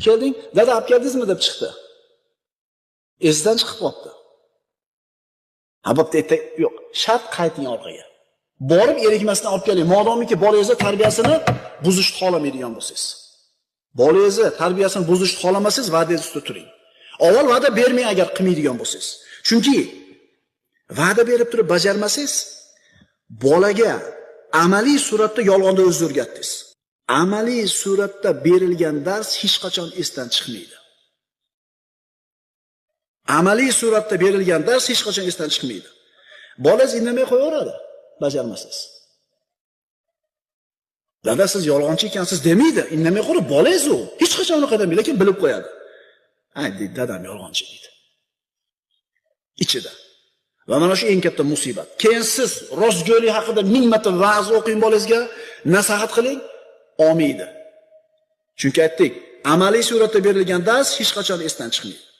Kelding, dada olib keldingizmi deb chiqdi. Esidan chiqib qoldi. Ha, bo'pti, yo'q, shart qayting orqaga. Borib erikmasdan olib keling. Modomiki bolangizni tarbiyasini buzishni xohlamaydigan bo'lsangiz. Bolangizni tarbiyasini buzishni xohlamasangiz, va'dangizni ustida turing. Avval va'da bermang agar qilmaydigan bo'lsangiz. Chunki va'da berib turib bajarmasangiz, bolaga amaliy suratda yolg'onni o'zingiz o'rgatdingiz. Amaliy suratda berilgan dars hech qachon esdan chiqmaydi. Amaliy suratda berilgan dars hech qachon esdan chiqmaydi. Bolangiz indamay qo'yaveradi, bajarmasangiz. Dada siz yolg'onchi ekansiz demaydi, indamay qo'yib bolangiz u. Hech qachon unaqa demaydi, lekin bilib qo'yadi. Ha, deydi, dadam yolg'onchi deydi. Ichida. Va mana shu eng katta musibat. Keyin siz rostgo'ylik haqida 1000 marta va'z o'qing bolangizga, nasihat qiling, olmaydi. Chunki aytdik, amaliy suratda berilgan dars hech qachon esdan chiqmaydi.